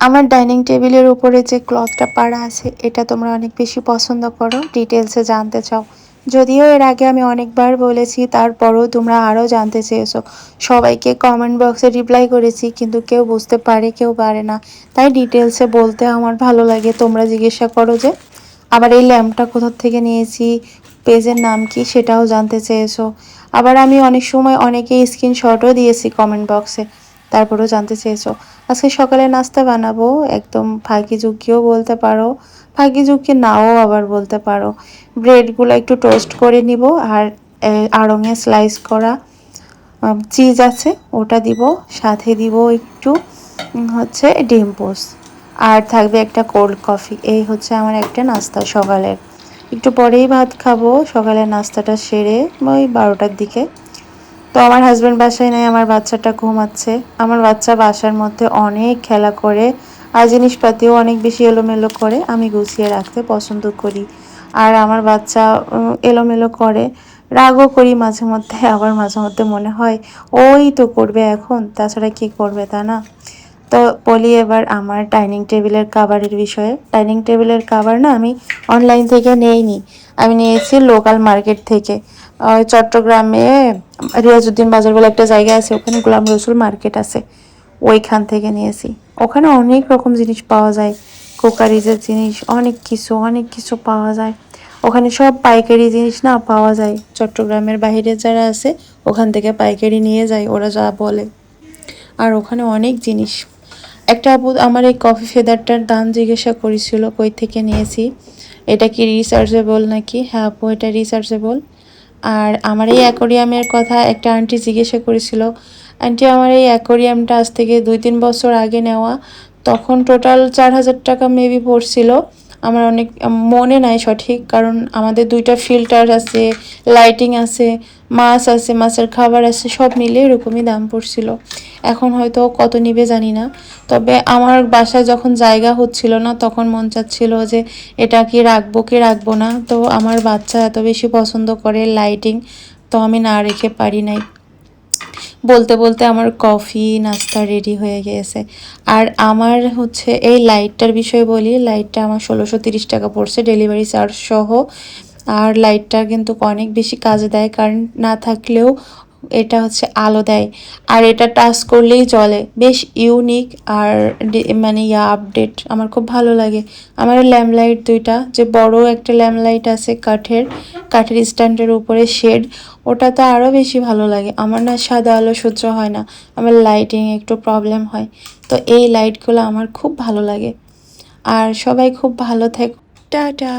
আমার ডাইনিং টেবিলের উপরে যে ক্লথটা পাড়া আছে এটা তোমরা অনেক বেশি পছন্দ করো, ডিটেলসে জানতে চাও। যদিও এর আগে আমি অনেকবার বলেছি, তারপরেও তোমরা আরও জানতে চেয়েছো। সবাইকে কমেন্ট বক্সে রিপ্লাই করেছি, কিন্তু কেউ বুঝতে পারে কেউ পারে না। তাই ডিটেলসে বলতে আমার ভালো লাগে। তোমরা জিজ্ঞাসা করো যে আবার এই ল্যাম্পটা কোথা থেকে নিয়েছি, পেজের নাম কি, সেটাও জানতে চেয়েছো। আবার আমি অনেক সময় অনেকে স্ক্রিনশটও দিয়েছি কমেন্ট বক্সে, তারপরেও জানতে চেয়েছো। আজকে সকালে নাস্তা বানাবো, একদম ফাঁকি ঝুঁকিও বলতে পারো, ফাঁকি ঝুঁকি নাও আবার বলতে পারো। ব্রেডগুলো একটু টোস্ট করে নিব, আর আড়ঙে স্লাইস করা চিজ আছে ওটা দিব, সাথে দিব একটু হচ্ছে ডিম পোস্ট, আর থাকবে একটা কোল্ড কফি। এই হচ্ছে আমার একটা নাস্তা সকালের। একটু পরেই ভাত খাবো, সকালের নাস্তাটা সেরে ওই 12টার দিকে। তো আমার হাজব্যান্ড বাসায় নেই, আমার বাচ্চাটা ঘুমাচ্ছে। আমার বাচ্চা বাসার মধ্যে অনেক খেলা করে, আর জিনিসপাতিও অনেক বেশি এলোমেলো করে। আমি গুছিয়ে রাখতে পছন্দ করি, আর আমার বাচ্চা এলোমেলো করে, রাগও করি মাঝে মধ্যে। আবার মাঝে মধ্যে মনে হয় ওই তো করবে এখন, তাছাড়া কি করবে, তা না? তো বলি এবার আমার ডাইনিং টেবিলের কাভারের বিষয়ে। ডাইনিং টেবিলের কাভার না আমি অনলাইন থেকে নেইনি, আমি নিয়েছি লোকাল মার্কেট থেকে। চট্টগ্রামে রিয়াজউদ্দিন বাজার বলে একটা জায়গা আছে, ওখানে গোলাম রসুল মার্কেট আছে, ওইখান থেকে নিয়েছি। ওখানে অনেক রকম জিনিস পাওয়া যায়, কুকারিজের জিনিস, অনেক কিছু পাওয়া যায় ওখানে। সব পাইকারি জিনিস না পাওয়া যায়, চট্টগ্রামের বাইরে যারা আছে ওখান থেকে পাইকারি নিয়ে যায়, ওরা যা বলে। আর ওখানে অনেক জিনিস। একটা আপু আমার এই কফি ফেদারটার দাম জিজ্ঞাসা করেছিল কই থেকে নিয়েছি, এটা কি রিচার্জেবল নাকি। হ্যাঁ আপু, এটা রিচার্জেবল। আর আমার এই অ্যাকোরিয়ামের কথা একটা আন্টি জিজ্ঞাসা করেছিল। আন্টি, আমার এই অ্যাকোরিয়ামটা আজ থেকে 2-3 বছর আগে নেওয়া, তখন টোটাল 4,000 টাকা মেবি পড়ছিল। আমার অনেক মনে নাই সঠিক, কারণ আমাদের 2টা ফিল্টার আছে, লাইটিং আছে, মাছ আছে, মাছের খাবার আছে, সব মিলে এরকমই দাম পড়ছিল। এখন হয়তো কত নিবে জানি না। তবে আমার বাসায় যখন জায়গা হচ্ছিল না, তখন মন চাচ্ছিল যে এটা কি রাখবো কি রাখবো না। তো আমার বাচ্চা এত বেশি পছন্দ করে লাইটিং, তো আমি না রেখে পারি নাই। বলতে বলতে আমার কফি নাস্তা রেডি হয়ে গিয়েছে। আর আমার হচ্ছে এই লাইটটার বিষয়ে বলি, লাইটটা আমার 1630 টাকা পড়ছে ডেলিভারি চার্জ সহ। আর লাইটটা কিন্তু অনেক বেশি কাজে দেয়, কারেন্ট না থাকলেও এটা হচ্ছে আলো দেয়। আর এটা টাচ করলেই চলে, বেশ ইউনিক। আর মানে আপডেট আমার খুব ভালো লাগে। আমার ল্যাম্পলাইট 2টা, যে বড় একটা ল্যাম্পলাইট আছে কাঠের স্ট্যান্ডের উপরে শেড, ওটা তো আরও বেশি ভালো লাগে। আমার না সাদা আলো সহ্য হয় না, আমার লাইটিং একটু প্রবলেম হয়। তো এই লাইটগুলো আমার খুব ভালো লাগে। আর সবাই খুব ভালো থেকো, টাটা।